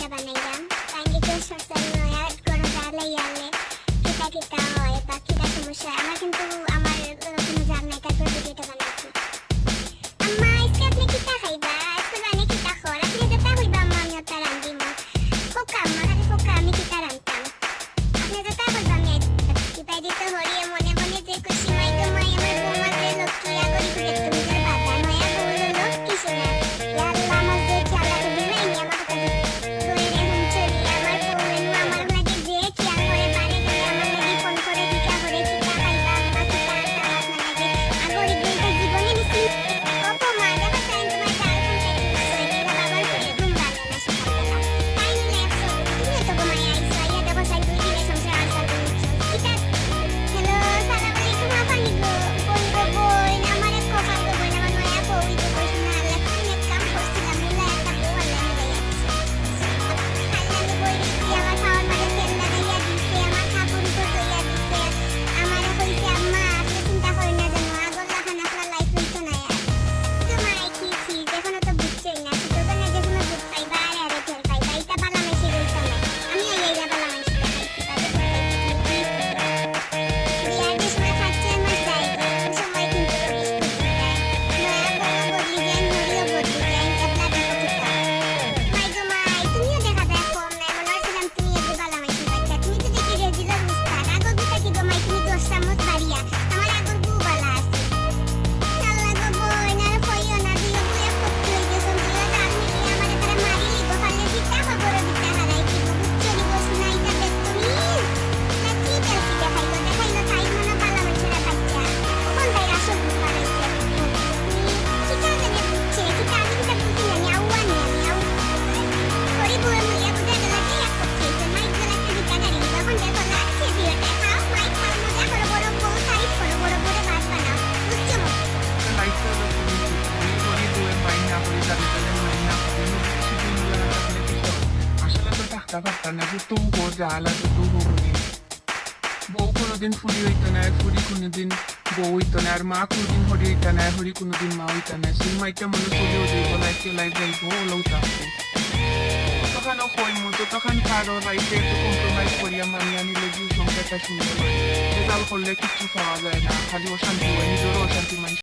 ভিডিওটা বানাইলাম। কাইন্ডলি কেউ সোশ্যাল মিডিয়া কোনো জানলাই আনলে কিতা কিতা হয় বা কিতা সমস্যা হয়। আমার কিন্তু আমার কোনো জান নাই, তারপর ভিডিওটা বানাইছি। আম্মা আজকে আপনি কিতা খাইবা? আজকে বানে কিতা খর? আপনি যেটা হইবা আম্মা আমি ওটা রান্ধিম। খোকা আম্মা খালি খোকা আমি কিতা রান্তাম? আপনি যেটা হইবা আমি কিপাই দিতে হরিয়ে মনে মনে যে খুশি মাই গো মাই আমার বৌমা যে লক্ষ্মী আগরি করে তুমি যে বাধা নয়া বউল লক্ষ্মী শোনা। ইয়া আল্লাহ আমার যে চালা তো দিলাই নি আমার কথা দইরে হুম চলি আমার বউলে নু আমার লাগে যে খেয়াল করে বারে গেলে আমার লাগি ফোন করে দিকা করে কিতা খাইবা আম্মা কিতা রান্তাম আপনার লাগে আগরি দুইটা জীবনে নিছি। ওপো মা দেখো তাই তোমার চাল ফোন করে দিছো এটা বাবার করে ঘুম ভাঙে না সকালবেলা। তাই নিলে একশো তুমি তো ঘুমাই আইছো ইয়া দেখো সাই দুই দিনে সংসার আসার করছো কিতা। হ্যালো সালাম আলাইকুম আপানি গো বোন গো বোন আমার এক কপাল গো বোন আমার নয়া বউই গো বসে না আল্লাহ তুমি এক কাম করছিলাম মিলা একটা বউ আল্লাহ মিলাইয়া দিছে। খাইলামি বই দিছি আমার খাওয়ার মাঝে তেল লাগাইয়া দিছে আমার কাপড় উপর ধুইয়া দিছে আমার কইছে আম্মা আপনি চিন্তা করেন না যেন আগল্লা খান আপনার লাইফ হইতো না আর তোমার কি কি এখনো তো বুঝছেই না ছোটবেলায় যে কোনো দুধ পাইবা আর আরে ফের পাইবা এটা বালা মেশে রইতো না আমি এই বালা মেশে খাইছি তাদের বিয়ার যে সময় খাচ্ছে আমার যাই ওই সময় কিন্তু নয়া বউ বদলি যায় হরিও বদলি যায় এবলা দেখো কিতা। মাই গো মাই তুমিও দেখা যায় কম নাই মনে হচ্ছিলাম তুমি একটু বালা মেশে পাচ্ছা তুমি তো দেখি রেজিলার উস্তাদ আগর গুতা কি গো মাই তুমি 10 চামচ বাড়িয়া আমার আগর বউ বালা আছে। আল্লাহ গো বোন আর কইও না দিও বউয়ে ফক্তি হই গেছো তুইও জান মিলি আমার এখানে মারি লিগো পারলে দিতা খবর দিতা হারাই কি গো বুঝছো লিগো শুনাইতা বেশ তুমি না কি বেলকি দেখাইলো দেখাইলো তাই মনে বালা মেছেরা বাচ্চা কোন ভাই আসল বুঝ পারাইছে কিতা জানে বুঝছে কিতা আমি কিতা বুঝি না আউয়া নি আমি আউ করি বউয়ে মরিয়া বুঝে গেল কি এক ফক্তি মাইক গেল একটা দিতা গাড়ি তখন দেখো লাগছে দিওটা খাও মাইক খাও মজা করো বড় বউ তারিফ করো বড় বড় ভাত বানাও বুঝছো লাইফটা করি দুয়ে মাইনা করি যাদের মাইনা করি আসলে তো টাকা পারতাম না যে তু গো জালা তো তু করি বউ কোনোদিন ফুরি হইতো না ফুরি কোনোদিন বউ হইতো না আর মা কোনোদিন হরি হইতো না হরি কোনোদিন মা হইতো না সেই মাইটা মনে চলেও যাইব লাইফে লাইফ যাইব ওলাও থাকবো ততখানও কইমু ততখান কারো লাইফে একটু কম্প্রোমাইজ করিয়া মানিয়ে নিলে যে সংসারটা সুন্দর হয় রেজাল্ট করলে কিচ্ছু পাওয়া যায় না খালি অশান্তি হয় নিজেরও অশান্তি মানুষ